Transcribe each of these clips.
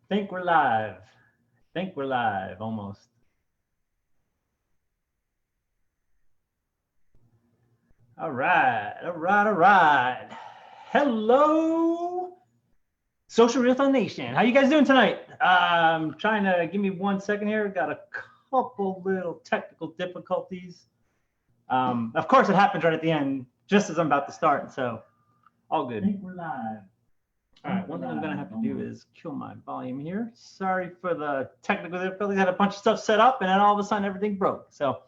Think we're live. Think we're live almost. All right, all right, all right. Hello, Social Real Nation. How you guys doing tonight? I'm trying to give me 1 second here. Got a couple little technical difficulties. Of course, it happens right at the end, just as I'm about to start. So, all good. Think we're live. All right, one thing I'm gonna have to do is kill my volume here. Sorry for the technical difficulties. I had a bunch of stuff set up and then all of a sudden everything broke. So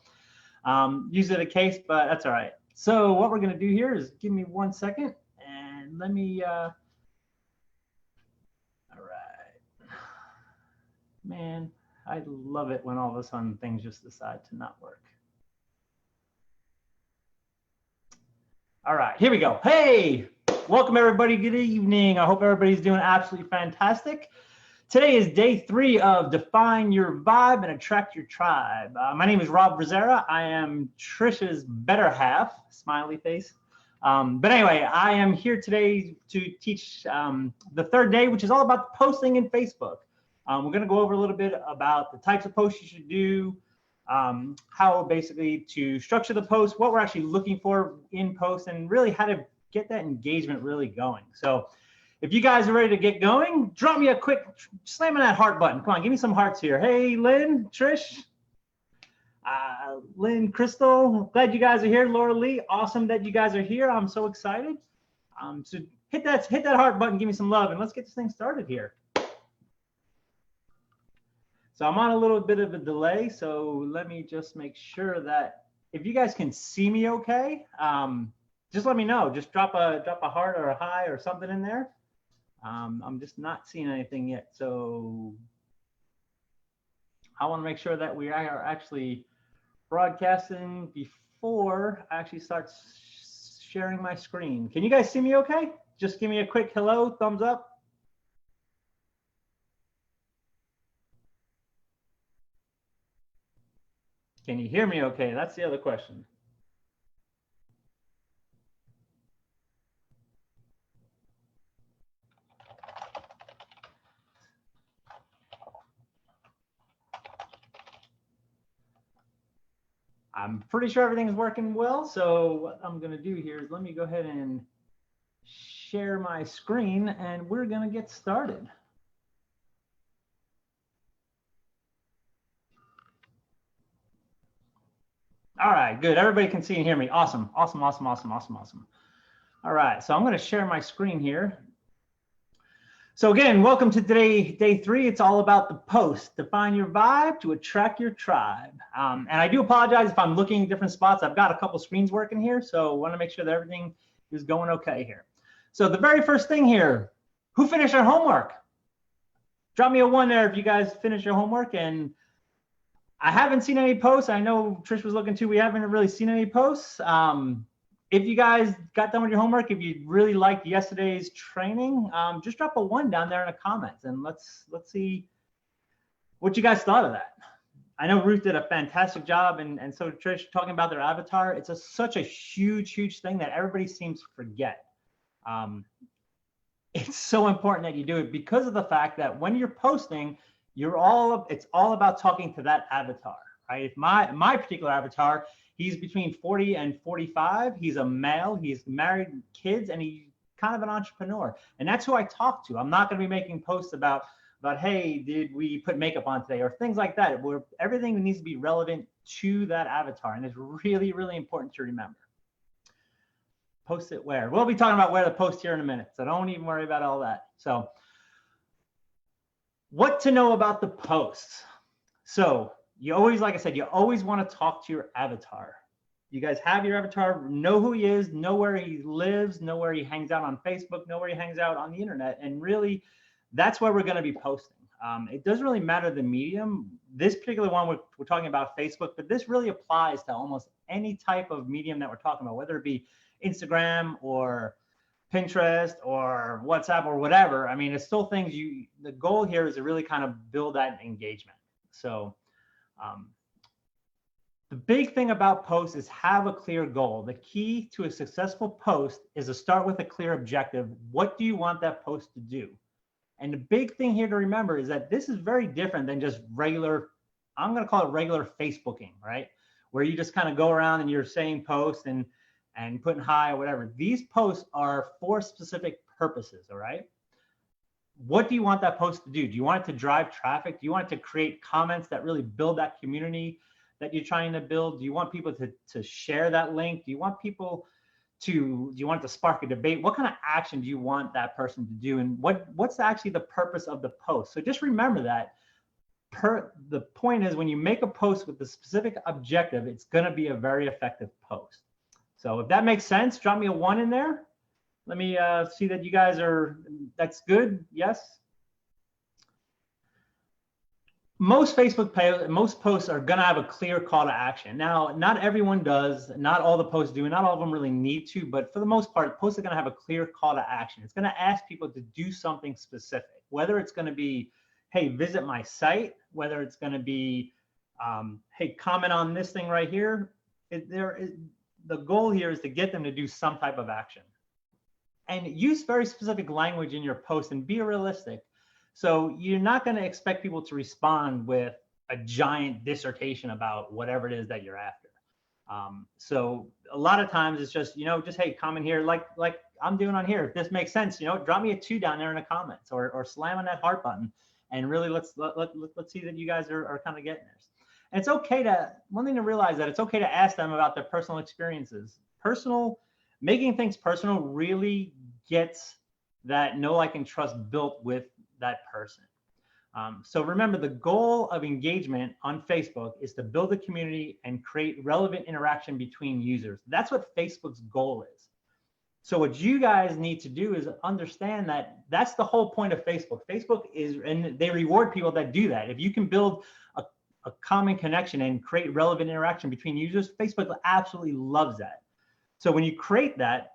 usually the case, but that's all right. So what we're gonna do here is give me 1 second and let me, all right. Man, I love it when all of a sudden things just decide to not work. All right, here we go. Hey, welcome everybody. Good evening. I hope everybody's doing absolutely fantastic. Today is day 3 of Define Your Vibe and Attract Your Tribe. My name is Rob Rosera. I am Trisha's better half, smiley face. But anyway, I am here today to teach the 3rd day, which is all about posting in Facebook. We're going to go over a little bit about the types of posts you should do, how basically to structure the post, what we're actually looking for in posts, and really how to get that engagement really going. So if you guys are ready to get going, drop me a quick, slam on that heart button. Come on, give me some hearts here. Hey, Lynn, Trish, Lynn, Crystal, glad you guys are here. Laura Lee, awesome that you guys are here. I'm so excited. So hit that heart button, give me some love, and let's get this thing started here. So I'm on a little bit of a delay, so let me just make sure that if you guys can see me okay, just let me know. Just drop a heart or a hi or something in there. I'm just not seeing anything yet, so I want to make sure that we are actually broadcasting before I actually start sharing my screen. Can you guys see me okay? Just give me a quick hello, thumbs up. Can you hear me okay? That's the other question. I'm pretty sure everything's working well. So what I'm going to do here is let me go ahead and share my screen and we're going to get started. All right, good. Everybody can see and hear me. Awesome, awesome, awesome, awesome, awesome, awesome. All right, so I'm going to share my screen here. So again, welcome to day 3. It's all about the post. Define your vibe to attract your tribe. And I do apologize if I'm looking at different spots. I've got a couple screens working here, so I want to make sure that everything is going okay here. So the very first thing here, who finished their homework? Drop me a 1 there if you guys finished your homework. And I haven't seen any posts. I know Trish was looking too. We haven't really seen any posts. If you guys got done with your homework, if you really liked yesterday's training, just drop a 1 down there in the comments and let's see what you guys thought of that. I know Ruth did a fantastic job, and so Trish talking about their avatar. It's such a huge thing that everybody seems to forget. It's so important that you do it because of the fact that when you're posting, it's all about talking to that avatar, right? If my particular avatar, he's between 40 and 45. He's a male. He's married, kids, and he's kind of an entrepreneur. And that's who I talk to. I'm not going to be making posts about hey, did we put makeup on today or things like that. Where everything needs to be relevant to that avatar, and it's really important to remember. Post it where? We'll be talking about where to post here in a minute, so don't even worry about all that. So, what to know about the posts? So you always, like I said, you always want to talk to your avatar. You guys have your avatar, know who he is, know where he lives, know where he hangs out on Facebook, know where he hangs out on the internet. And really, that's where we're going to be posting. It doesn't really matter the medium. This particular one, we're talking about Facebook, but this really applies to almost any type of medium that we're talking about, whether it be Instagram or Pinterest or WhatsApp or whatever. I mean, it's still things the goal here is to really kind of build that engagement. So the big thing about posts is have a clear goal. The key to a successful post is to start with a clear objective. What do you want that post to do? And the big thing here to remember is that this is very different than just regular, I'm going to call it regular Facebooking, right? Where you just kind of go around and you're saying posts and putting hi or whatever. These posts are for specific purposes, all right? What do you want that post to do? Do you want it to drive traffic? Do you want it to create comments that really build that community that you're trying to build? Do you want people to share that link? Do you want people do you want it to spark a debate? What kind of action do you want that person to do? And what's actually the purpose of the post? So just remember that the point is when you make a post with the specific objective, it's going to be a very effective post. So if that makes sense, drop me a 1 in there. Let me see that you guys that's good. Yes. Most most posts are going to have a clear call to action. Now, not everyone does, not all the posts do, and not all of them really need to, but for the most part, posts are going to have a clear call to action. It's going to ask people to do something specific, whether it's going to be, hey, visit my site, whether it's going to be, hey, comment on this thing right here. The goal here is to get them to do some type of action. And use very specific language in your post and be realistic. So you're not going to expect people to respond with a giant dissertation about whatever it is that you're after. So a lot of times it's just, just, hey, comment here like I'm doing on here. If this makes sense, drop me a 2 down there in the comments or slam on that heart button. And really let's see that you guys are kind of getting this. And it's okay one thing to realize that it's okay to ask them about their personal experiences. Making things personal really gets that know, like, and trust built with that person. So remember, the goal of engagement on Facebook is to build a community and create relevant interaction between users. That's what Facebook's goal is. So what you guys need to do is understand that that's the whole point of Facebook. Facebook is, and they reward people that do that. If you can build a common connection and create relevant interaction between users, Facebook absolutely loves that. So when you create that,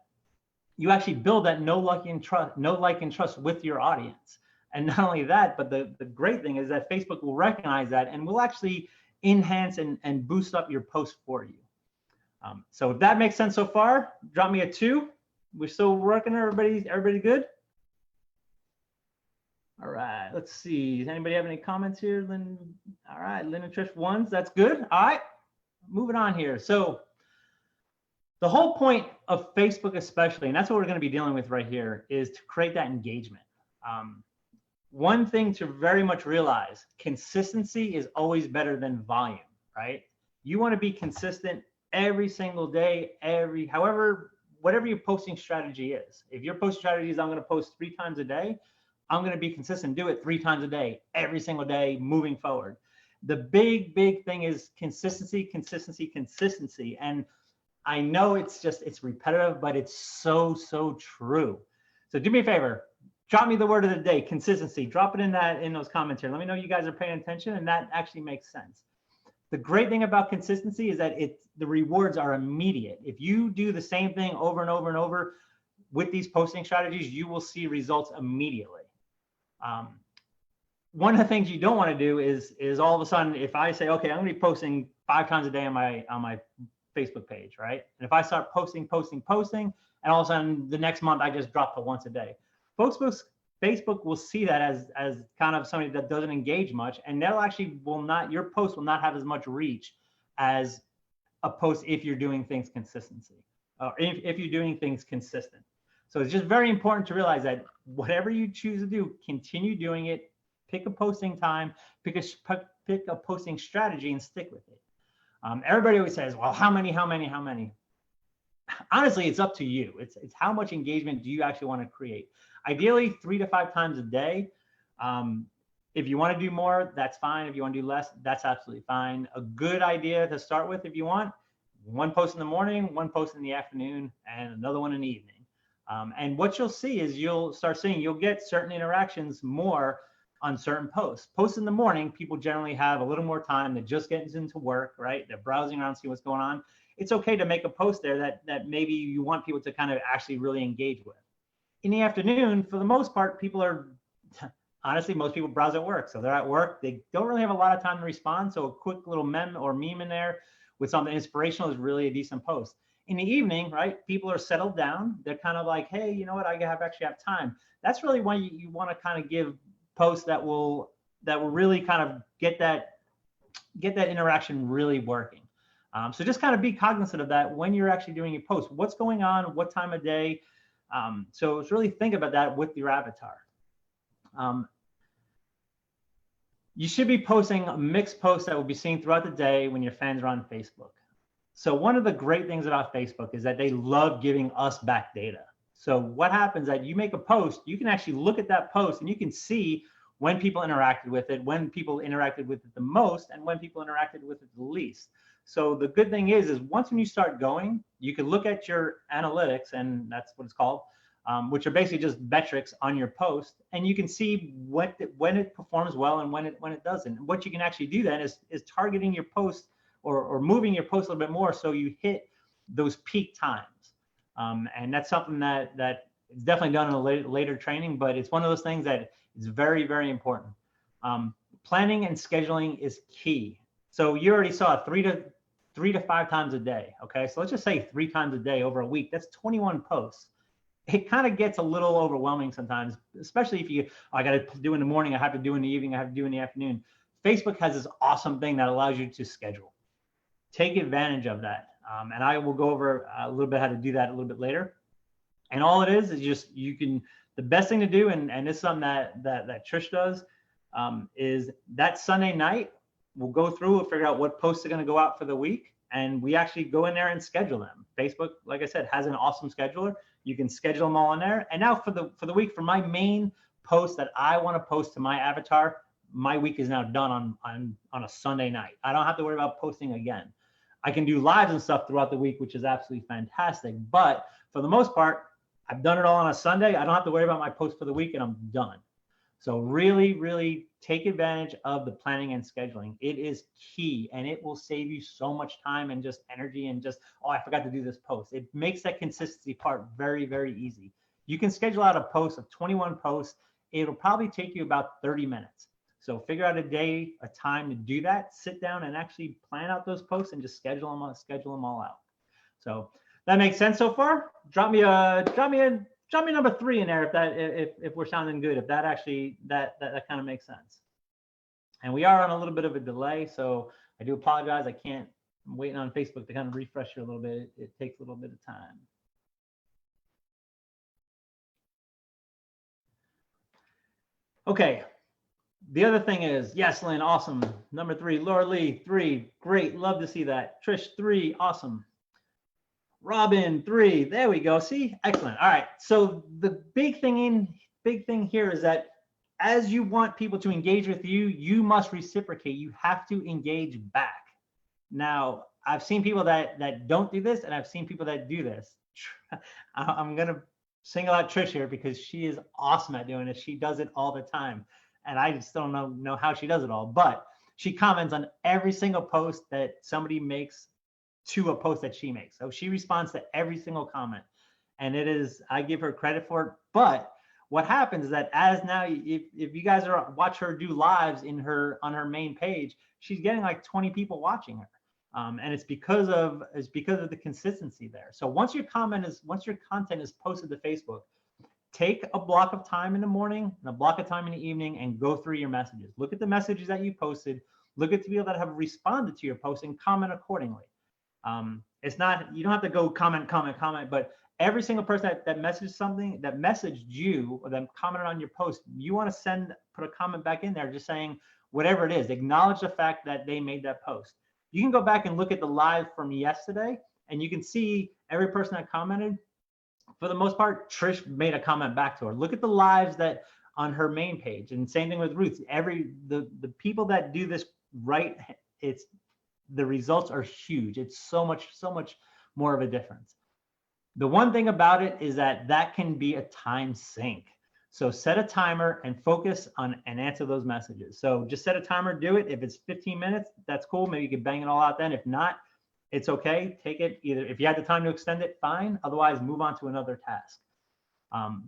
you actually build that know, like, and trust with your audience. And not only that, but the great thing is that Facebook will recognize that and will actually enhance and boost up your post for you. So if that makes sense so far, drop me a 2. We're still working. Everybody good? All right, let's see. Does anybody have any comments here? Lynn? All right, Lynn and Trish 1s. That's good. All right, moving on here. So the whole point of Facebook especially, and that's what we're going to be dealing with right here, is to create that engagement. One thing to very much realize, consistency is always better than volume, right? You want to be consistent every single day, whatever your posting strategy is. If your post strategy is I'm going to post 3 times a day, I'm going to be consistent, do it 3 times a day, every single day, moving forward. The big thing is consistency, consistency, consistency. And I know it's repetitive, but it's so true. So do me a favor, drop me the word of the day, consistency. Drop it in those comments here. Let me know you guys are paying attention, and that actually makes sense. The great thing about consistency is that the rewards are immediate. If you do the same thing over and over and over with these posting strategies, you will see results immediately. One of the things you don't want to do is all of a sudden, if I say, okay, I'm going to be posting 5 times a day on my Facebook page, right? And if I start posting, and all of a sudden the next month I just drop to once a day, Facebook will see that as kind of somebody that doesn't engage much, and your post will not have as much reach as a post if you're doing things consistency, or if you're doing things consistent. So it's just very important to realize that whatever you choose to do, continue doing it. Pick a posting time, pick a posting strategy, and stick with it. Everybody always says, well, how many? Honestly, it's up to you. It's how much engagement do you actually want to create? Ideally, 3 to 5 times a day. If you want to do more, that's fine. If you want to do less, that's absolutely fine. A good idea to start with, if you want, 1 post in the morning, 1 post in the afternoon, and another one in the evening. And what you'll see is you'll get certain interactions more on certain posts. Posts in the morning, people generally have a little more time. They're just getting into work, right? They're browsing around, see what's going on. It's okay to make a post there that maybe you want people to kind of actually really engage with. In the afternoon, for the most part, honestly, most people browse at work. So they're at work. They don't really have a lot of time to respond. So a quick little meme in there with something inspirational is really a decent post. In the evening, right, people are settled down. They're kind of like, hey, you know what, actually have time. That's really when you want to kind of give posts that will really kind of get that interaction really working. So just kind of be cognizant of that when you're actually doing your post. What's going on? What time of day? So it's really think about that with your avatar. You should be posting a mixed post that will be seen throughout the day when your fans are on Facebook. So one of the great things about Facebook is that they love giving us back data. So what happens that you make a post, you can actually look at that post and you can see when people interacted with it, when people interacted with it the most, and when people interacted with it the least. So the good thing is once when you start going, you can look at your analytics, and that's what it's called, which are basically just metrics on your post, and you can see when it performs well and when it doesn't. And what you can actually do then is targeting your post or moving your post a little bit more so you hit those peak times. And that's something that is definitely done in a later training, but it's one of those things that is very, very important. Planning and scheduling is key. So you already saw 3 to 5 times a day. Okay, so let's just say 3 times a day over a week. That's 21 posts. It kind of gets a little overwhelming sometimes, especially if I got to do in the morning, I have to do in the evening, I have to do in the afternoon. Facebook has this awesome thing that allows you to schedule. Take advantage of that. And I will go over a little bit how to do that a little bit later. And all it is just the best thing to do, and this is something that Trish does, is that Sunday night, we'll go through, we'll figure out what posts are going to go out for the week, and we actually go in there and schedule them. Facebook, like I said, has an awesome scheduler. You can schedule them all in there. And now for the week, for my main post that I want to post to my avatar, my week is now done on a Sunday night. I don't have to worry about posting again. I can do lives and stuff throughout the week, which is absolutely fantastic. But for the most part, I've done it all on a Sunday. I don't have to worry about my post for the week, and I'm done. So really, really take advantage of the planning and scheduling. It is key, and it will save you so much time and just energy and just, oh, I forgot to do this post. It makes that consistency part very, very easy. You can schedule out a post of 21 posts. It'll probably take you about 30 minutes. So figure out a time to do that. Sit down and actually plan out those posts and just schedule them all out. So that makes sense so far. Drop me number 3 in there if we're sounding good. If that actually that kind of makes sense. And we are on a little bit of a delay, so I do apologize. I'm waiting on Facebook to kind of refresh you a little bit. It takes a little bit of time. Okay. The other thing is, yes, Lynn, awesome. Number 3, Laura Lee, 3, great, love to see that. Trish, 3, awesome. Robin, 3, there we go. See, excellent. All right. So the big thing here is that as you want people to engage with you, you must reciprocate. You have to engage back. Now, I've seen people that don't do this, and I've seen people that do this. I'm gonna single out Trish here because she is awesome at doing it. She does it all the time. And I just don't know how she does it all, but she comments on every single post that somebody makes to a post that she makes. So she responds to every single comment, and I give her credit for it. But what happens is that as now, if you guys watch her do lives on her main page, she's getting like 20 people watching her. And it's because of the consistency there. So once your content is posted to Facebook, take a block of time in the morning and a block of time in the evening and go through your messages. Look at the messages that you posted. Look at the people that have responded to your post and comment accordingly. It's not, you don't have to go comment, but every single person that messaged you or that commented on your post, you want to put a comment back in there just saying whatever it is. Acknowledge the fact that they made that post. You can go back and look at the live from yesterday, and you can see every person that commented. For the most part, Trish made a comment back to her. Look at the lives that on her main page, and same thing with Ruth. The people that do this right, the results are huge. It's so much more of a difference. The one thing about it is that can be a time sink. So set a timer and focus on and answer those messages. So just set a timer, do it. If it's 15 minutes, that's cool. Maybe you can bang it all out then. If not, it's okay. Take it either. If you had the time to extend it, fine. Otherwise, move on to another task.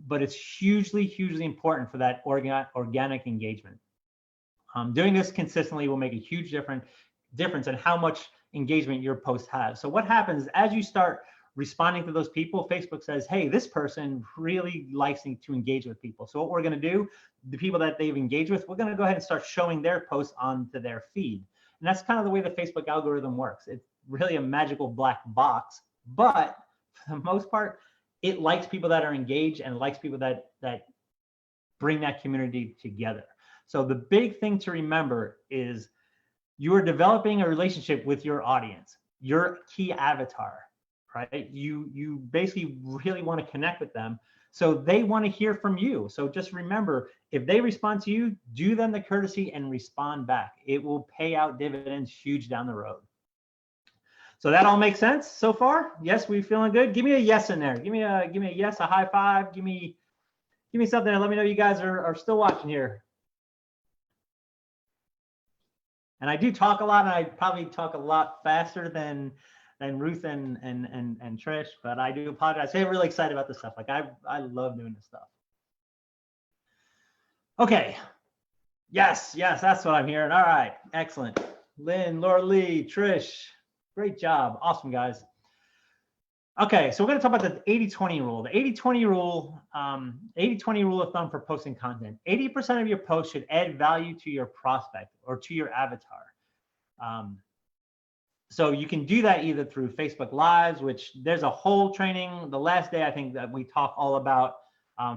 But it's hugely important for that organic engagement. Doing this consistently will make a huge difference in how much engagement your post has. So what happens as you start responding to those people, Facebook says, hey, this person really likes to engage with people. So what we're going to do, the people that they've engaged with, we're going to go ahead and start showing their posts onto their feed. And that's kind of the way the Facebook algorithm works. It's really a magical black box, but for the most part, it likes people that are engaged and likes people that bring that community together. So the big thing to remember is you are developing a relationship with your audience, your key avatar, right? You basically really want to connect with them. So they want to hear from you. So just remember, if they respond to you, do them the courtesy and respond back. It will pay out dividends huge down the road. So that all makes sense so far? Yes, we feeling good? Give me a yes in there. Give me a yes, a high five. Give me something and let me know you guys are still watching here. And I do talk a lot, and I probably talk a lot faster than Ruth and Trish, but I do apologize. I'm really excited about this stuff. Like I love doing this stuff. Okay. Yes, that's what I'm hearing. All right, excellent. Lynn, Laura Lee, Trish, great job. Awesome, guys. Okay, so we're going to talk about the 80-20 rule. The 80-20 rule, 80-20 rule of thumb for posting content. 80% of your posts should add value to your prospect or to your avatar. So you can do that either through Facebook Lives, which there's a whole training. The last day, I think that we talk all about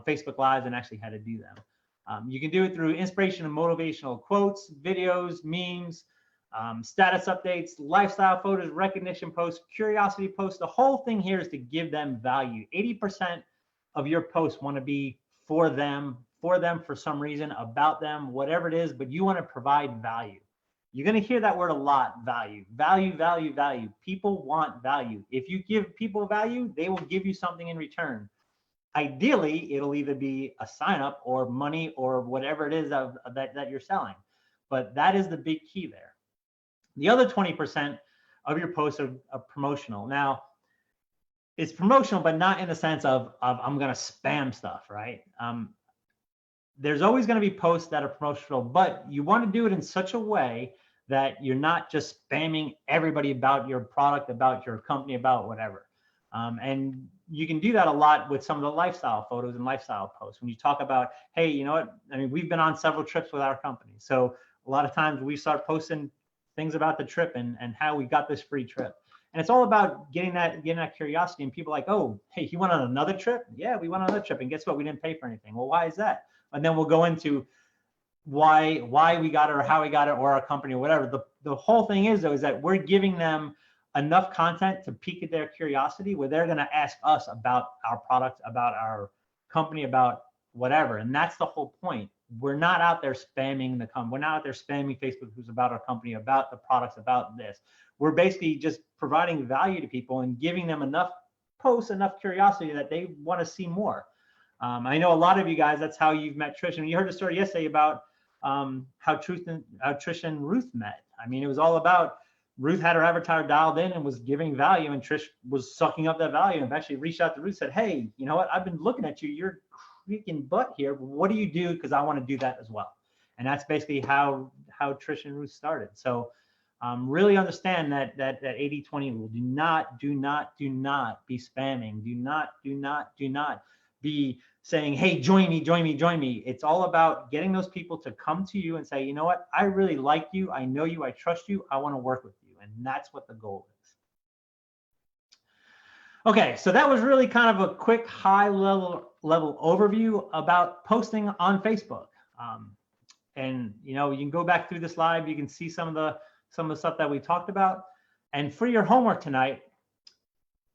Facebook Lives and actually how to do them. You can do it through inspiration and motivational quotes, videos, memes, status updates, lifestyle photos, recognition posts, curiosity posts. The whole thing here is to give them value. 80% of your posts want to be for them for some reason, about them, whatever it is, but you want to provide value. You're going to hear that word a lot, value, value, value, value. People want value. If you give people value, they will give you something in return. Ideally, it'll either be a sign up or money or whatever it is that you're selling. But that is the big key there. The other 20% of your posts are promotional. Now, it's promotional, but not in the sense of I'm going to spam stuff, right? There's always going to be posts that are promotional, but you want to do it in such a way that you're not just spamming everybody about your product, about your company, about whatever. And you can do that a lot with some of the lifestyle photos and lifestyle posts. When you talk about, hey, you know what? I mean, we've been on several trips with our company. So a lot of times we start posting things about the trip and how we got this free trip. And it's all about getting that curiosity, and people are like, oh, hey, you went on another trip? Yeah, we went on another trip. And guess what? We didn't pay for anything. Well, why is that? And then we'll go into why we got it or how we got it or our company or whatever. The whole thing is, though, is that we're giving them enough content to pique their curiosity where they're going to ask us about our product, about our company, about whatever. And that's the whole point. We're not out there spamming the company. We're not out there spamming Facebook who's about our company, about the products, about this. We're basically just providing value to people and giving them enough posts, enough curiosity that they want to see more. I know a lot of you guys, that's how you've met Trish. And you heard the story yesterday about how Trish and Ruth met. I mean, it was all about Ruth had her avatar dialed in and was giving value, and Trish was sucking up that value and eventually reached out to Ruth, said, hey, you know what? I've been looking at you. You're creaking butt here. What do you do? Because I want to do that as well. And that's basically how Trish and Ruth started. So really understand that 80-20 rule. Do not be spamming. Do not be saying, hey, join me. It's all about getting those people to come to you and say, you know what? I really like you. I know you. I trust you. I want to work with you. And that's what the goal is. Okay, so that was really kind of a quick high level overview about posting on Facebook. And you know, you can go back through this live. You can see some of the stuff that we talked about. And for your homework tonight,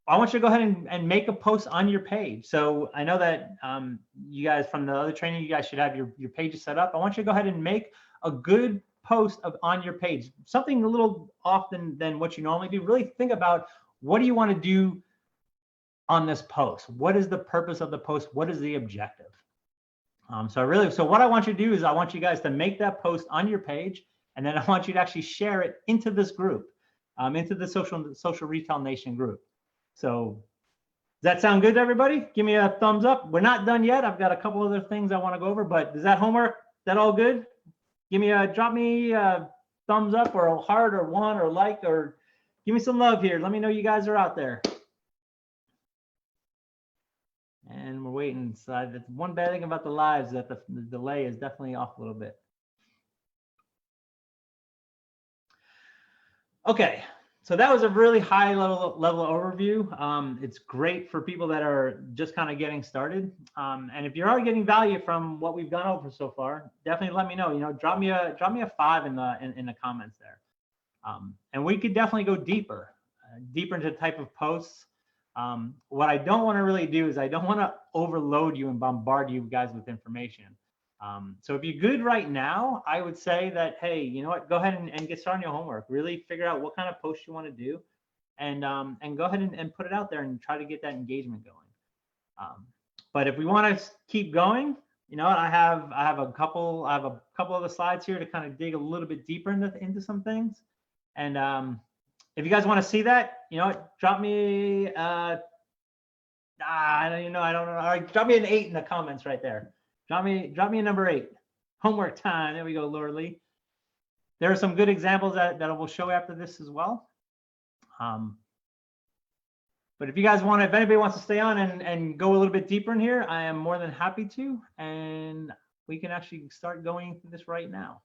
I want you to go ahead and make a post on your page. So I know that you guys from the other training, you guys should have your pages set up. I want you to go ahead and make a good post on your page, something a little off than what you normally do. Really think about, what do you want to do on this post? What is the purpose of the post? What is the objective? So what I want you to do is I want you guys to make that post on your page, and then I want you to actually share it into this group, into the Social Retail Nation group. So does that sound good to everybody? Give me a thumbs up. We're not done yet. I've got a couple other things I want to go over, but is that homework? That all good? Drop me a thumbs up or a heart or one or like, or give me some love here. Let me know you guys are out there. and we're waiting. So that's one bad thing about the lives, that the delay is definitely off a little bit. Okay, so that was a really high level overview. It's great for people that are just kind of getting started. And if you are getting value from what we've gone over so far, definitely let me know. You know, drop me a 5 in the comments there. And we could definitely go deeper into the type of posts. What I don't want to really do is I don't want to overload you and bombard you guys with information. So if you're good right now, I would say that, hey, you know what, go ahead and get started on your homework. Really figure out what kind of post you want to do, and go ahead and put it out there and try to get that engagement going. But if we want to keep going, you know what, I have a couple of the slides here to kind of dig a little bit deeper into some things. And if you guys want to see that, you know what, drop me I don't know. All right, drop me an 8 in the comments right there. Drop me a number 8. Homework time. There we go, Laura Lee. There are some good examples that we'll show after this as well. But if you guys want, if anybody wants to stay on and go a little bit deeper in here, I am more than happy to. And we can actually start going through this right now.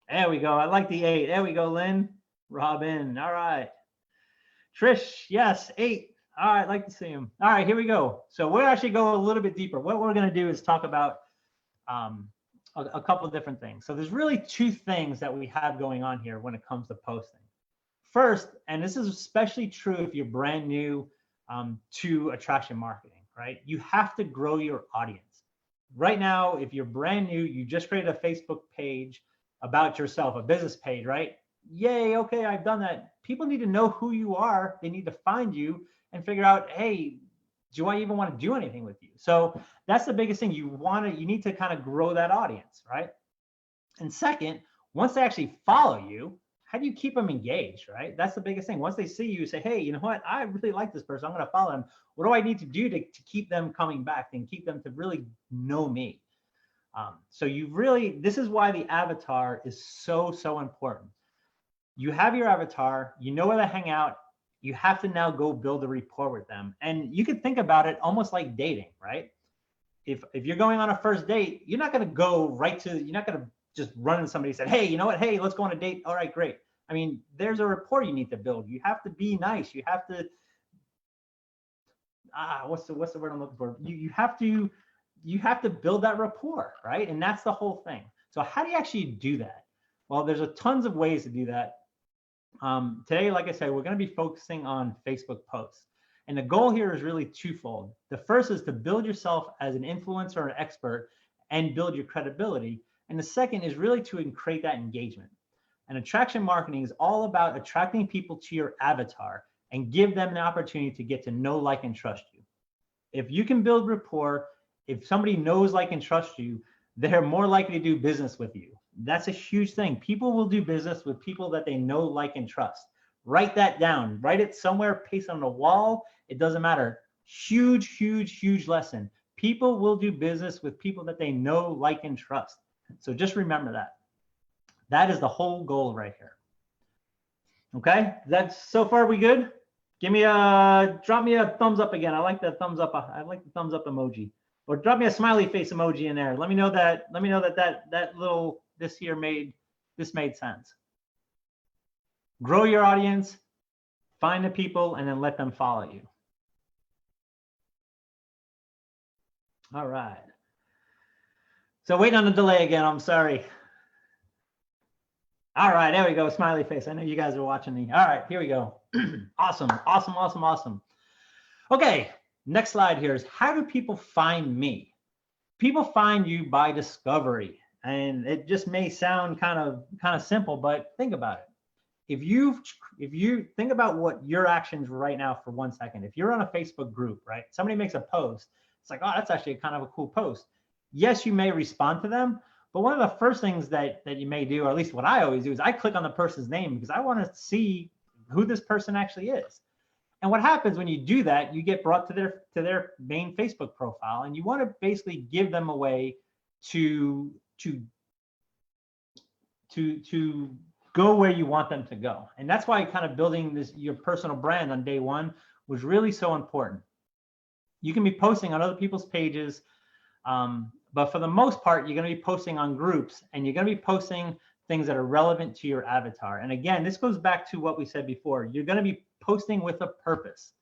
There we go. I like the 8. There we go, Lynn. Robin. All right. Trish. Yes, 8. All right. Like to see him. All right. Here we go. So we'll actually go a little bit deeper. What we're going to do is talk about a couple of different things. So there's really 2 things that we have going on here when it comes to posting. First, and this is especially true if you're brand new to attraction marketing, right? You have to grow your audience. Right now, if you're brand new, you just created a Facebook page about yourself, a business page, right? Yay, okay, I've done that. People need to know who you are. They need to find you and figure out, hey, do I even want to do anything with you? So that's the biggest thing. You need to kind of grow that audience, right? And second, once they actually follow you, how do you keep them engaged, right? That's the biggest thing. Once they see you, say, hey, you know what? I really like this person. I'm going to follow them. What do I need to do to keep them coming back and keep them to really know me? So this is why the avatar is so important. You have your avatar, you know where they hang out. You have to now go build a rapport with them. And you could think about it almost like dating, right? If you're going on a first date, you're not going to go you're not going to just run into somebody and say, hey, you know what? Hey, let's go on a date. All right, great. I mean, there's a rapport you need to build. You have to be nice. You have to, what's the word I'm looking for? You have to build that rapport, right? And that's the whole thing. So how do you actually do that? Well, there's tons of ways to do that. Today, like I said, we're going to be focusing on Facebook posts. And the goal here is really twofold. The first is to build yourself as an influencer or an expert and build your credibility. And the second is really to create that engagement. And attraction marketing is all about attracting people to your avatar and give them an opportunity to get to know, like, and trust you. If you can build rapport, if somebody knows, like, and trust you, they're more likely to do business with you. That's a huge thing. People will do business with people that they know, like, and trust. Write that down. Write it somewhere, paste it on the wall. It doesn't matter. Huge lesson. People will do business with people that they know, like, and trust. So just remember that. That is the whole goal right here. Okay, that's so far we good? Drop me a thumbs up again. I like that thumbs up. I like the thumbs up emoji. Or drop me a smiley face emoji in there. Let me know that this made sense. Grow your audience, find the people, and then let them follow you. All right. So waiting on the delay again, I'm sorry. All right, there we go, smiley face. I know you guys are watching me. All right, here we go. Awesome. Okay, next slide here is, how do people find me? People find you by discovery. And it just may sound kind of simple, but think about it. If you think about what your actions right now for 1 second, if you're on a Facebook group, right? Somebody makes a post. It's like, oh, that's actually kind of a cool post. Yes, you may respond to them, but one of the first things that you may do, or at least what I always do, is I click on the person's name because I want to see who this person actually is. And what happens when you do that, you get brought to their main Facebook profile, and you want to basically give them a way to go where you want them to go. And that's why kind of building your personal brand on day one was really so important. You can be posting on other people's pages, but for the most part, you're going to be posting on groups, and you're going to be posting things that are relevant to your avatar. And again, this goes back to what we said before. You're going to be posting with a purpose.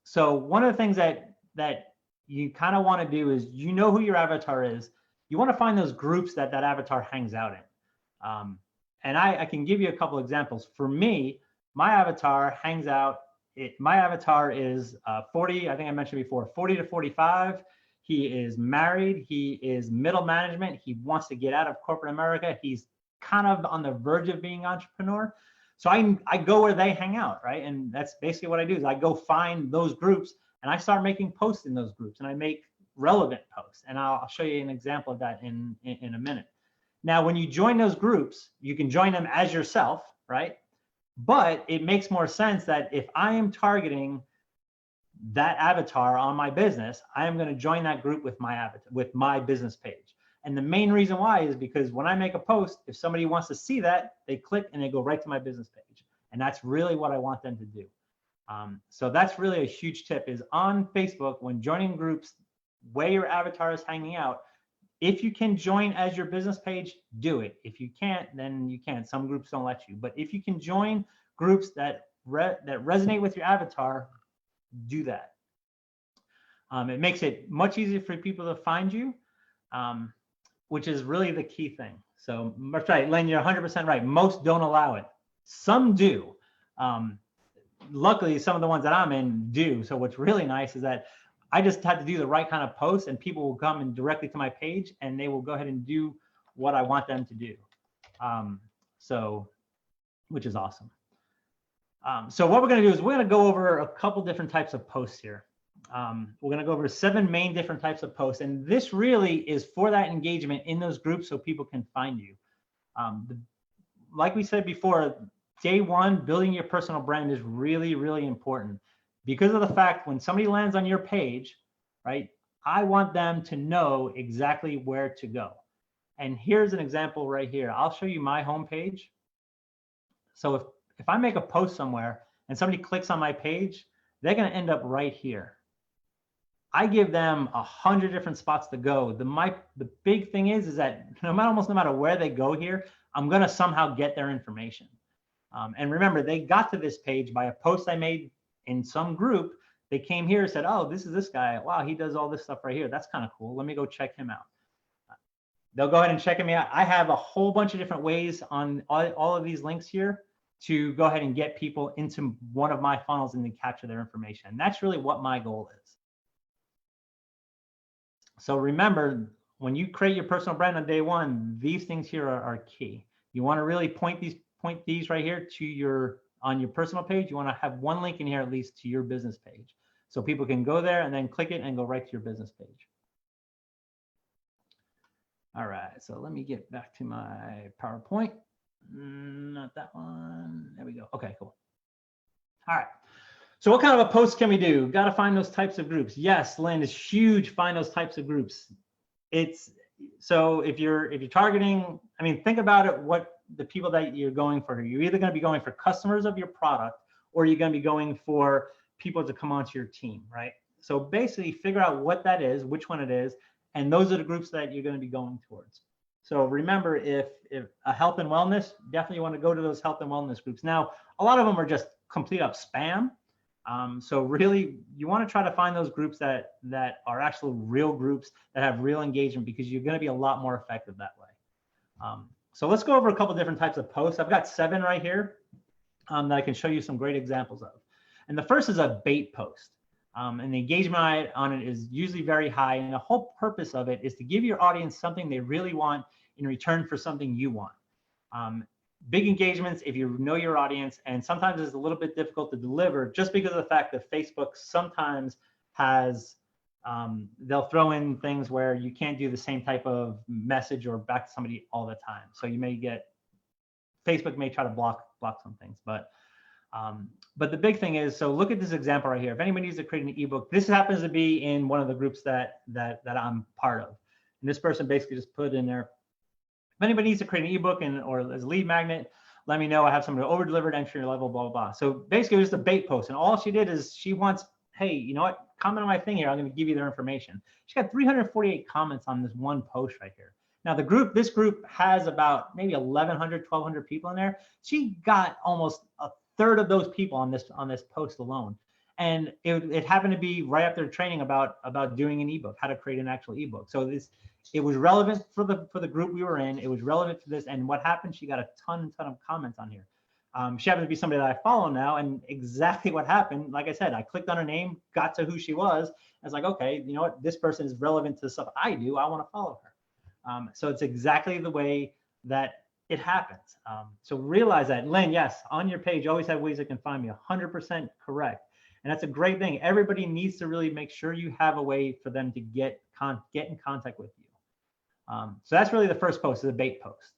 So one of the things that you kind of want to do is, you know who your avatar is. You want to find those groups that avatar hangs out in. And I can give you a couple examples. For me, my avatar hangs out. My avatar is 40, I think I mentioned before, 40 to 45. He is married. He is middle management. He wants to get out of corporate America. He's kind of on the verge of being an entrepreneur. So I go where they hang out, right? And that's basically what I do is I go find those groups, and I start making posts in those groups, and I make relevant posts. And I'll show you an example of that in a minute. Now, when you join those groups, you can join them as yourself, right? But it makes more sense that if I am targeting that avatar on my business, I am going to join that group with my avatar, with my business page. And the main reason why is because when I make a post, if somebody wants to see that, they click and they go right to my business page. And that's really what I want them to do. So that's really a huge tip, is on Facebook, when joining groups where your avatar is hanging out, if you can join as your business page, do it. If you can't, then you can't. Some groups don't let you. But if you can join groups that resonate with your avatar, do that. It makes it much easier for people to find you, which is really the key thing. So that's right, Len, you're 100% right. Most don't allow it. Some do. Luckily, some of the ones that I'm in do. So what's really nice is that I just had to do the right kind of post, and people will come in directly to my page, and they will go ahead and do what I want them to do. So, which is awesome. So what we're going to do is we're going to go over a couple different types of posts here. We're going to go over 7 main different types of posts, and this really is for that engagement in those groups so people can find you. Like we said before, day one, building your personal brand is really, really important, because of the fact when somebody lands on your page, right, I want them to know exactly where to go. And here's an example right here. I'll show you my homepage. So if I make a post somewhere and somebody clicks on my page, they're going to end up right here. I give them 100 different spots to go. The big thing is that almost no matter where they go here, I'm going to somehow get their information. And remember, they got to this page by a post I made in some group. They came here and said, oh, this is this guy. Wow, he does all this stuff right here. That's kind of cool. Let me go check him out. They'll go ahead and check me out. I have a whole bunch of different ways on all of these links here to go ahead and get people into one of my funnels and to capture their information. And that's really what my goal is. So remember, when you create your personal brand on day one, these things here are key. You want to really point these right here to on your personal page. You want to have one link in here at least to your business page, so people can go there and then click it and go right to your business page. All right, so let me get back to my PowerPoint. Not that one. There we go. Okay, cool. All right. So what kind of a post can we do? Got to find those types of groups. Yes, Lynn, is huge. Find those types of groups. So if you're targeting, I mean, think about it. What the people that you're going for, you're either going to be going for customers of your product, or you're going to be going for people to come onto your team, right? So basically figure out what that is, which one it is, and those are the groups that you're going to be going towards. So remember, if a health and wellness, definitely want to go to those health and wellness groups. Now, a lot of them are just complete up spam. So really, you want to try to find those groups that are actual real groups that have real engagement, because you're going to be a lot more effective that way. So let's go over a couple different types of posts. I've got 7 right here that I can show you some great examples of. And the first is a bait post. And the engagement on it is usually very high. And the whole purpose of it is to give your audience something they really want in return for something you want. Big engagements if you know your audience, and sometimes it's a little bit difficult to deliver just because of the fact that Facebook sometimes has, they'll throw in things where you can't do the same type of message or back to somebody all the time. So you may get, Facebook may try to block some things, but the big thing is, so look at this example right here. If anybody needs to create an ebook, this happens to be in one of the groups that I'm part of. And this person basically just put in there, if anybody needs to create an ebook or as a lead magnet, let me know. I have somebody over-delivered entry level, blah, blah, blah. So basically it was just a bait post. And all she did is she wants hey, you know what? Comment on my thing here. I'm going to give you their information. She got 348 comments on this one post right here. Now this group has about maybe 1,100, 1,200 people in there. She got almost a third of those people on this post alone. And it happened to be right after training about doing an ebook, how to create an actual ebook. So it was relevant for the group we were in. It was relevant to this. And what happened? She got a ton of comments on here. She happens to be somebody that I follow now, and exactly what happened, like I said, I clicked on her name, got to who she was. I was like, okay, you know what? This person is relevant to the stuff I do. I want to follow her. So it's exactly the way that it happens. So realize that. Lynn, yes, on your page, you always have ways that can find me. 100% correct. And that's a great thing. Everybody needs to really make sure you have a way for them to get in contact with you. So that's really the first post, is a bait post.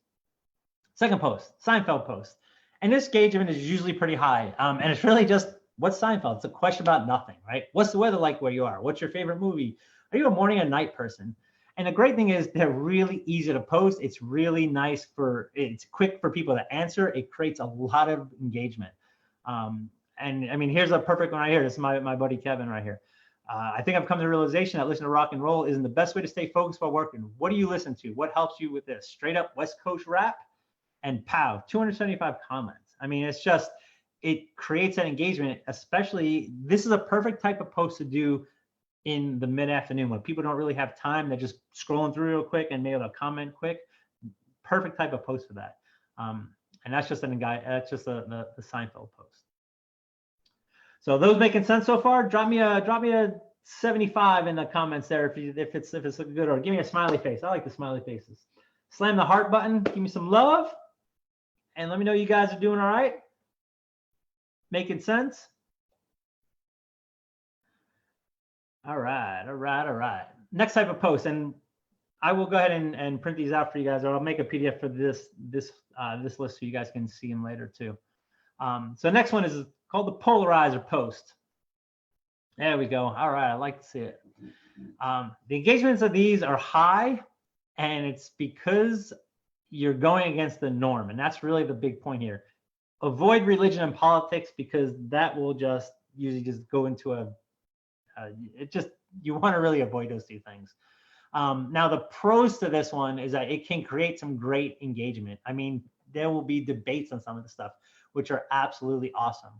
Second post, Seinfeld post. And this engagement is usually pretty high. And it's really just, what's Seinfeld? It's a question about nothing, right? What's the weather like where you are? What's your favorite movie? Are you a morning and night person? And the great thing is they're really easy to post. It's really nice it's quick for people to answer. It creates a lot of engagement. And I mean, here's a perfect one right here. This is my buddy Kevin right here. I think I've come to the realization that listening to rock and roll isn't the best way to stay focused while working. What do you listen to? What helps you with this? Straight up West Coast rap, and pow, 275 comments. I mean, it's just, it creates that engagement, especially, this is a perfect type of post to do in the mid-afternoon when people don't really have time. They're just scrolling through real quick and maybe they'll comment quick. Perfect type of post for that. And that's just the Seinfeld post. So those making sense so far? Drop me a 75 in the comments there if it's looking good, or give me a smiley face. I like the smiley faces. Slam the heart button. Give me some love, and let me know you guys are doing all right. Making sense? All right. Next type of post, and I will go ahead and print these out for you guys, or I'll make a PDF for this list so you guys can see them later too. So next one is called the polarizer post. There we go. All right, I like to see it. The engagements of these are high, and it's because you're going against the norm, and that's really the big point here. Avoid religion and politics, because that will just usually just go into you want to really avoid those two things. Now, the pros to this one is that it can create some great engagement. I mean, there will be debates on some of the stuff, which are absolutely awesome.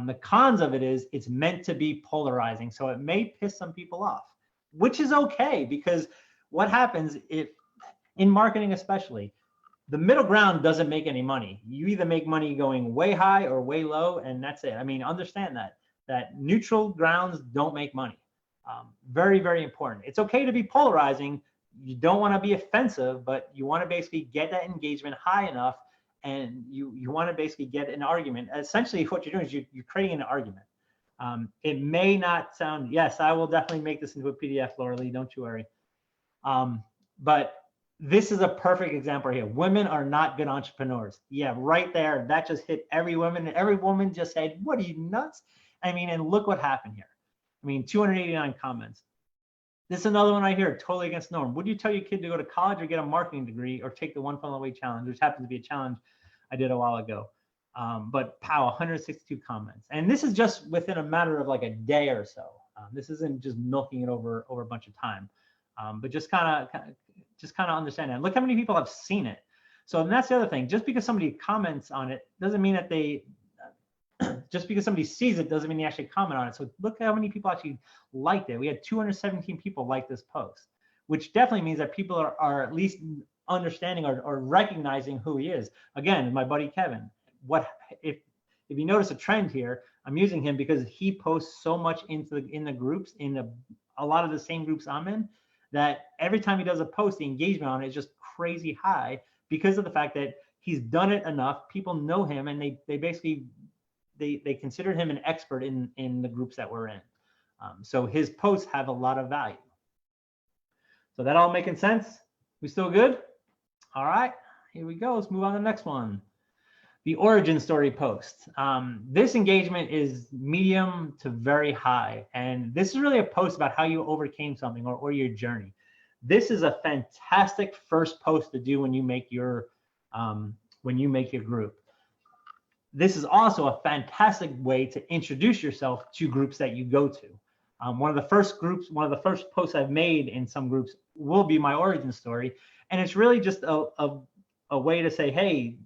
The cons of it is it's meant to be polarizing, so it may piss some people off, which is okay, because what happens if, in marketing especially, the middle ground doesn't make any money. You either make money going way high or way low, and that's it. I mean, understand that neutral grounds don't make money. Very, very important. It's okay to be polarizing. You don't want to be offensive, but you want to basically get that engagement high enough, and you want to basically get an argument. Essentially, what you're doing is you're creating an argument. It may not sound, yes, I will definitely make this into a PDF, Laura Lee, don't you worry. But this is a perfect example here. Women are not good entrepreneurs. Yeah, right there, that just hit every woman. Every woman just said, what are you, nuts? I mean, and look what happened here. I mean, 289 comments. This is another one right here, totally against the norm. Would you tell your kid to go to college or get a marketing degree or take the One Funnel Away challenge, which happens to be a challenge I did a while ago? But pow, 162 comments. And this is just within a matter of like a day or so. This isn't just milking it over a bunch of time, but just kind of understand that. Look how many people have seen it. So and that's the other thing. Just because somebody comments on it doesn't mean that just because somebody sees it doesn't mean they actually comment on it. So look how many people actually liked it. We had 217 people like this post, which definitely means that people are at least understanding or recognizing who he is. Again, my buddy Kevin. What if you notice a trend here? I'm using him because he posts so much in the groups, a lot of the same groups I'm in, that every time he does a post, the engagement on it is just crazy high because of the fact that he's done it enough. People know him, and they basically they consider him an expert in the groups that we're in. So his posts have a lot of value. So that all making sense? We still good? All right, here we go. Let's move on to the next one. The origin story post. This engagement is medium to very high. And this is really a post about how you overcame something or your journey. This is a fantastic first post to do when you make your group. this is also a fantastic way to introduce yourself to groups that you go to. One of the first posts I've made in some groups will be my origin story. And it's really just a way to say, hey,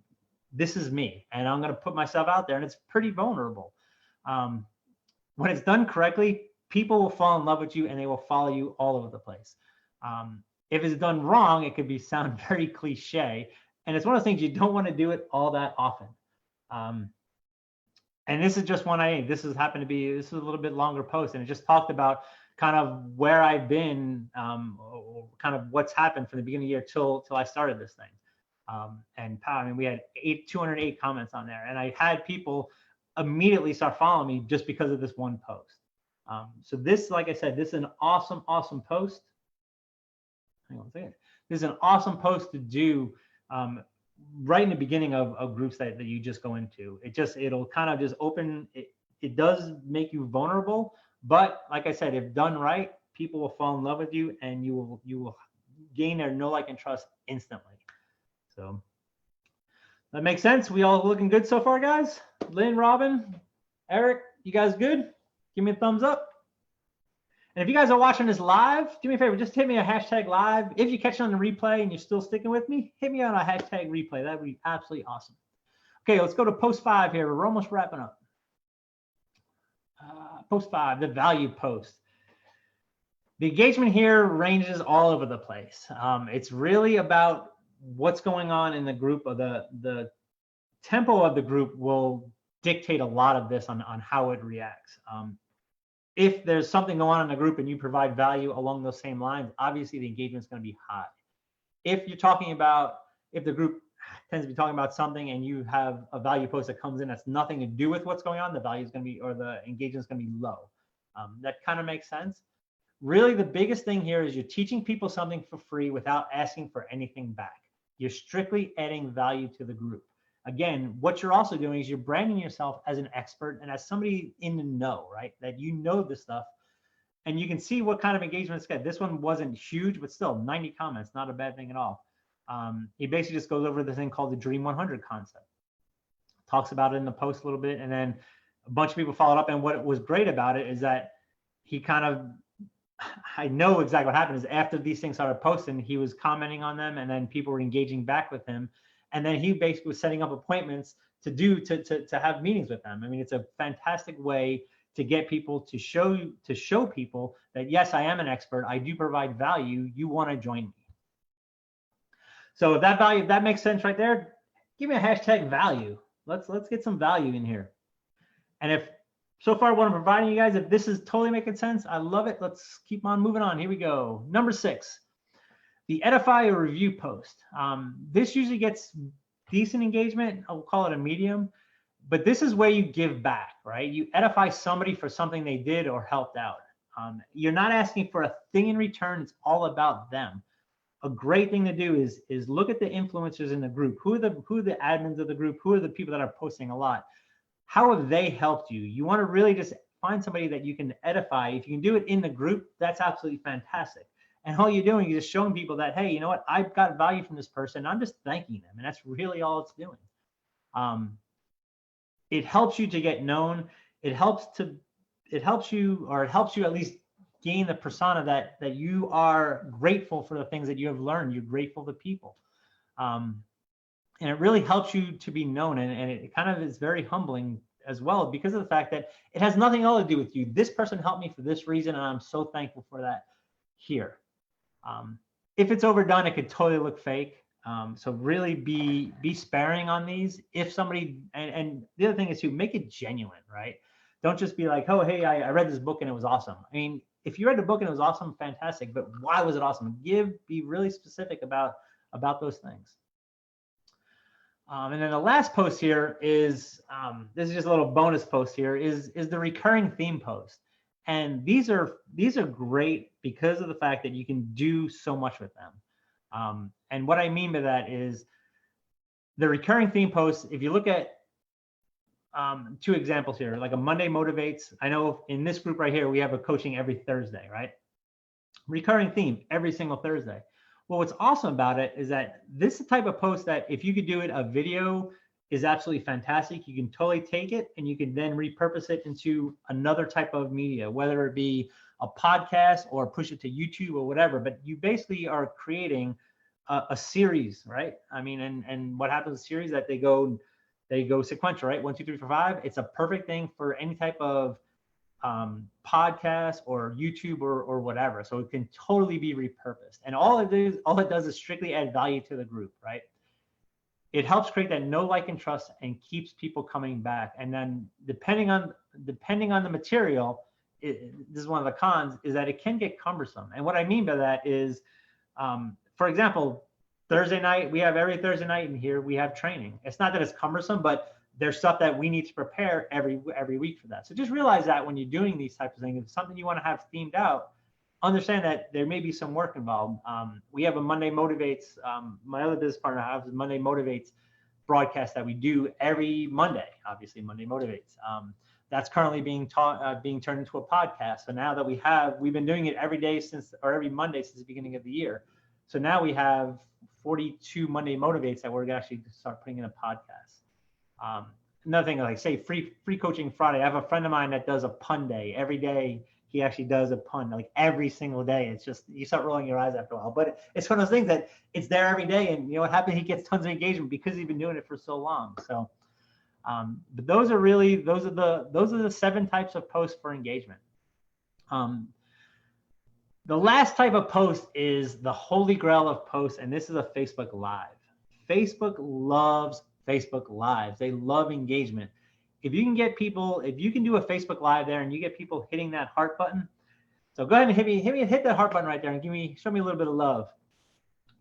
this is me, and I'm going to put myself out there, and it's pretty vulnerable. When it's done correctly, people will fall in love with you, and they will follow you all over the place. If it's done wrong, it could sound very cliche, and it's one of those things you don't want to do it all that often. And this is just one this is a little bit longer post, and it just talked about kind of where I've been, or kind of what's happened from the beginning of the year till I started this thing. And I mean, we had 208 comments on there, and I had people immediately start following me just because of this one post. So this, like I said, this is an awesome post. Hang on a second. This is an awesome post to do right in the beginning of groups that you just go into. It'll kind of just open. It does make you vulnerable, but like I said, if done right, people will fall in love with you, and you will gain their know, like, and trust instantly. So that makes sense. We all looking good so far, guys? Lynn, Robin, Eric, you guys good? Give me a thumbs up. And if you guys are watching this live, do me a favor, just hit me a hashtag live. If you catch it on the replay and you're still sticking with me, hit me on a hashtag replay. That would be absolutely awesome. Okay, let's go to post 5 here. We're almost wrapping up. Post 5, the value post. The engagement here ranges all over the place. It's really about what's going on in the group, or the tempo of the group will dictate a lot of this on how it reacts. If there's something going on in the group and you provide value along those same lines, obviously the engagement is going to be high. If the group tends to be talking about something and you have a value post that comes in that's nothing to do with what's going on, the value is going to be, or the engagement is going to be low. That kind of makes sense. Really, the biggest thing here is you're teaching people something for free without asking for anything back. You're strictly adding value to the group. Again, what you're also doing is you're branding yourself as an expert and as somebody in the know, right? That you know this stuff, and you can see what kind of engagement it's got. This one wasn't huge, but still 90 comments, not a bad thing at all. He basically just goes over the thing called the Dream 100 concept. Talks about it in the post a little bit, and then a bunch of people followed up. And what was great about it is that he kind of, I know exactly what happened is after these things started posting, he was commenting on them, and then people were engaging back with him. And then he basically was setting up appointments to have meetings with them. I mean, it's a fantastic way to get people to show people that, yes, I am an expert. I do provide value. You want to join me. So if that makes sense right there, give me a hashtag value. Let's get some value in here. And if so far what I'm providing you guys, if this is totally making sense, I love it. Let's keep on moving on. Here we go. Number 6, the edify or review post. This usually gets decent engagement. I'll call it a medium, but this is where you give back, right? You edify somebody for something they did or helped out. You're not asking for a thing in return. It's all about them. A great thing to do is look at the influencers in the group. Who are the admins of the group? Who are the people that are posting a lot? How have they helped you? You want to really just find somebody that you can edify. If you can do it in the group, that's absolutely fantastic. And all you're doing is just showing people that, hey, you know what? I've got value from this person. I'm just thanking them. And that's really all it's doing. It helps you to get known. It helps you at least gain the persona that you are grateful for the things that you have learned. You're grateful to people. And it really helps you to be known. And it kind of is very humbling as well, because of the fact that it has nothing at all to do with you. This person helped me for this reason, and I'm so thankful for that here. If it's overdone, it could totally look fake. So really be sparing on these. If somebody, and the other thing is to make it genuine, right? Don't just be like, oh, hey, I read this book and it was awesome. I mean, if you read the book and it was awesome, fantastic, but why was it awesome? Be really specific about those things. And then the last post here is, this is just a little bonus post here, is the recurring theme post. And these are great because of the fact that you can do so much with them. And what I mean by that is the recurring theme posts, if you look at 2 examples here, like a Monday Motivates. I know in this group right here, we have a coaching every Thursday, right? Recurring theme every single Thursday. Well, what's awesome about it is that this is the type of post that if you could do it a video is absolutely fantastic. You can totally take it and you can then repurpose it into another type of media, whether it be a podcast or push it to YouTube or whatever. But you basically are creating a series, right? I mean, and what happens in series that they go sequential, right? 1, 2, 3, 4, 5. It's a perfect thing for any type of podcast or YouTube or whatever. So it can totally be repurposed. And all it does is strictly add value to the group, right? It helps create that know, like, and trust, and keeps people coming back. And then depending on the material, this is one of the cons, is that it can get cumbersome. And what I mean by that is, for example, Thursday night, we have every Thursday night in here, we have training. It's not that it's cumbersome, but there's stuff that we need to prepare every week for that. So just realize that when you're doing these types of things, if it's something you want to have themed out, understand that there may be some work involved. We have a Monday Motivates, my other business partner has a Monday Motivates broadcast that we do every Monday, obviously Monday Motivates. That's currently being turned into a podcast. So now that we've been doing it every Monday since the beginning of the year. So now we have 42 Monday Motivates that we're going to actually start putting in a podcast. Another thing, like say free coaching Friday. I have a friend of mine that does a pun day every day. He actually does a pun like every single day. It's just, you start rolling your eyes after a while, but it's one of those things that it's there every day. And you know what happens? He gets tons of engagement because he's been doing it for so long. So, but those are the 7 types of posts for engagement. The last type of post is the holy grail of posts, and this is a Facebook Live. Facebook loves Facebook Lives. They love engagement. If you can get people, if you can do a Facebook Live there and you get people hitting that heart button, so go ahead and hit that heart button right there and show me a little bit of love.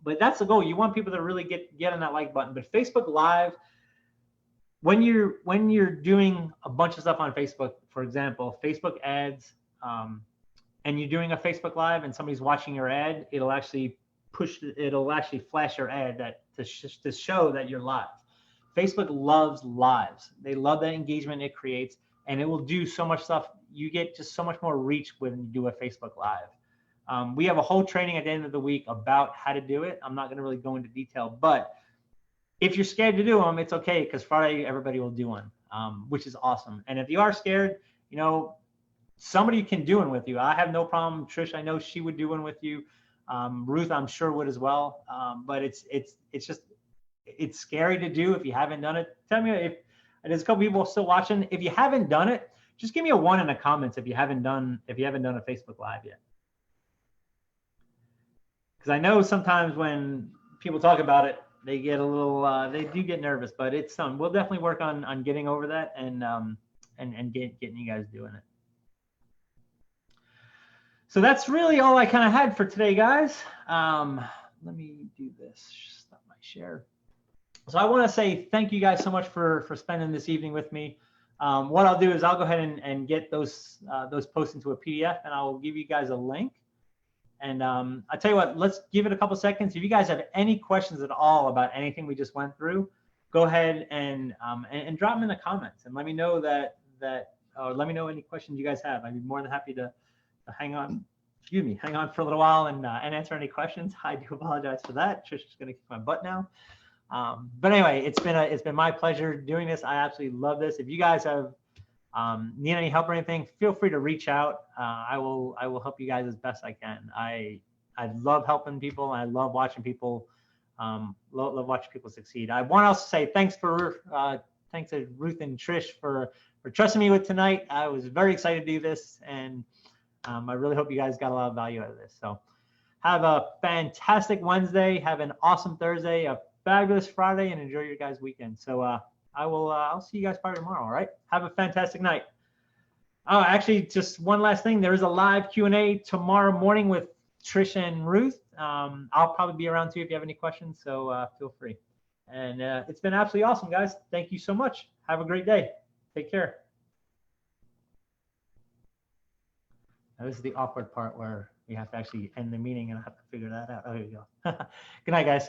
But that's the goal. You want people to really get on that like button. But Facebook Live, when you're doing a bunch of stuff on Facebook, for example, Facebook ads, and you're doing a Facebook Live and somebody's watching your ad, it'll actually flash your ad to show that you're live. Facebook loves lives. They love that engagement it creates, and it will do so much stuff. You get just so much more reach when you do a Facebook Live. We have a whole training at the end of the week about how to do it. I'm not going to really go into detail, but if you're scared to do them, it's okay, because Friday everybody will do one, which is awesome. And if you are scared, somebody can do one with you. I have no problem. Trish, I know she would do one with you. Ruth, I'm sure would as well. But it's scary to do if you haven't done it. Tell me if there's a couple people still watching. If you haven't done it, just give me a 1 in the comments if you haven't done a Facebook Live yet. Because I know sometimes when people talk about it, they get a little, they do get nervous. But it's we'll definitely work on getting over that and getting you guys doing it. So that's really all I kind of had for today, guys. Let me do this. Stop my share. So I want to say thank you guys so much for spending this evening with me. What I'll do is I'll go ahead and get those posts into a PDF, and I'll give you guys a link. And I'll tell you what, let's give it a couple seconds. If you guys have any questions at all about anything we just went through, go ahead and drop them in the comments and let me know let me know any questions you guys have. I'd be more than happy to hang on for a little while and answer any questions. I do apologize for that. Trish is going to kick my butt now. But anyway, it's been my pleasure doing this. I absolutely love this. If you guys have need any help or anything, feel free to reach out. I will help you guys as best I can. I love helping people. I love watching people love watching people succeed. I want to also say thanks to Ruth and Trish for trusting me with tonight. I was very excited to do this, and I really hope you guys got a lot of value out of this. So have a fantastic Wednesday. Have an awesome Thursday, a fabulous Friday, and enjoy your guys' weekend. So I'll see you guys probably tomorrow. All right. Have a fantastic night. Oh, actually, just one last thing. There is a live Q&A tomorrow morning with Trish and Ruth. I'll probably be around too if you have any questions. So feel free. And it's been absolutely awesome, guys. Thank you so much. Have a great day. Take care. Now, this is the awkward part where we have to actually end the meeting and I have to figure that out. Oh, here we go. Good night, guys.